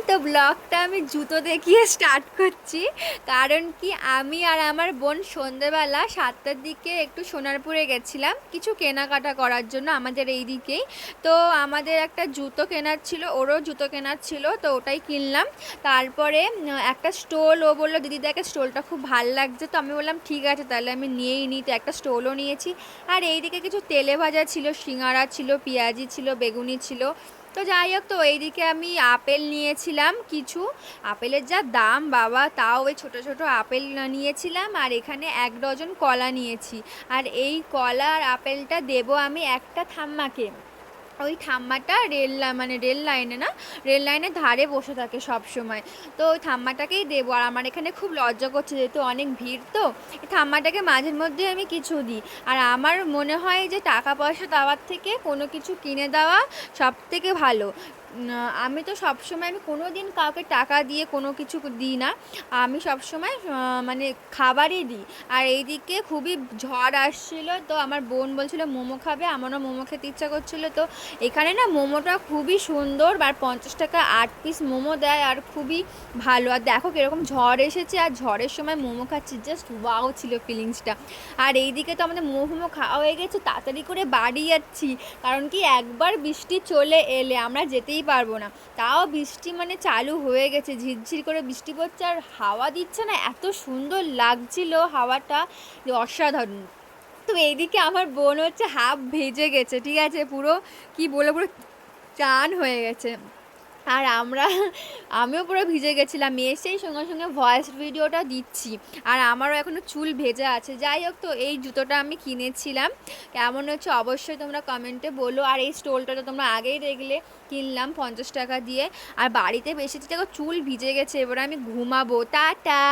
তো ব্লগটা আমি জুতো দেখিয়ে স্টার্ট করছি। কারণ কি, আমি আর আমার বোন সন্ধেবেলা 7টার দিকে একটু সোনারপুরে গেছিলাম কিছু কেনাকাটা করার জন্য আমাদের এই দিকেই। তো আমাদের একটা জুতো কেনার ছিল, ওরও জুতো কেনার ছিল, তো ওটাই কিনলাম। তারপরে একটা স্টোল, ও বললো দিদি দেখে স্টোলটা খুব ভাল লাগছে, তো আমি বললাম ঠিক আছে তাহলে আমি নিয়েই নিই, তো একটা স্টোলও নিয়েছি। আর এইদিকে কিছু তেলে ভাজা ছিল, সিঙ্গারা ছিল, পেঁয়াজি ছিল, বেগুনি ছিল। তো যাই হোক, তো এইদিকে আমি আপেল নিয়েছিলাম কিছু। আপেলের যা দাম বাবা, তাও ওই ছোটো ছোটো আপেল নিয়েছিলাম, আর এখানে 1 ডজন কলা নিয়েছি। আর এই কলা আর আপেলটা দেবো আমি একটা ঠাম্মাকে। ওই ঠাম্মাটা মানে রেল লাইনে না, রেল লাইনের ধারে বসে থাকে সব সময়। তো ওই ঠাম্মাটাকেই দেবো। আর আমার এখানে খুব লজ্জা করছে যেহেতু অনেক ভিড়, তো এই ঠাম্মাটাকে মাঝের মধ্যে আমি কিছু দিই। আর আমার মনে হয় যে টাকা পয়সা দেওয়ার থেকে কোনো কিছু কিনে দেওয়া সব থেকে ভালো। আমি তো সবসময়, আমি কোনো দিন কাউকে টাকা দিয়ে কোনো কিছু দিই না। আমি সবসময় মানে খাবারই দিই। আর এইদিকে খুবই ঝড় আসছিল, তো আমার বোন বলছিল মোমো খাবে, আমারও মোমো খেতে ইচ্ছা করছিলো। তো এখানে না মোমোটা খুবই সুন্দর, আর 50 টাকা 8 পিস মোমো দেয়, আর খুবই ভালো। আর দেখো কীরকম ঝড় এসেছে, আর ঝড়ের সময় মোমো খাচ্ছি, জাস্ট ওয়াও ছিল ফিলিংসটা। আর এইদিকে তো আমাদের মোমো খাওয়া হয়ে গেছে, তাড়াতাড়ি করে বাড়ি যাচ্ছি। কারণ কি, একবার বৃষ্টি চলে এলে আমরা যেতেই পারবো না। তাও বৃষ্টি মানে চালু হয়ে গেছে, ঝিরঝির করে বৃষ্টি পড়ছে, আর হাওয়া দিচ্ছে না, এত সুন্দর লাগছিল হাওয়াটা, যে অসাধারণ। তো এইদিকে আমার বোন হচ্ছে হাফ ভেজে গেছে, ঠিক আছে, পুরো কি বলে, পুরো চান হয়ে গেছে। আর আমিও পুরো ভিজে গেছিলাম, এসেই সঙ্গে সঙ্গে ভয়েস ভিডিওটা দিচ্ছি। আর আমারও এখনও চুল ভেজা আছে। যাই হোক, তো এই জুতোটা আমি কিনেছিলাম, কেমন হচ্ছে অবশ্যই তোমরা কমেন্টে বলো। আর এই স্টোলটা তো তোমরা আগেই দেখলে, কিনলাম 50 টাকা দিয়ে। আর বাড়িতে বেশি দেখো চুল ভিজে গেছে, এবার আমি ঘুমাবো। টাটা।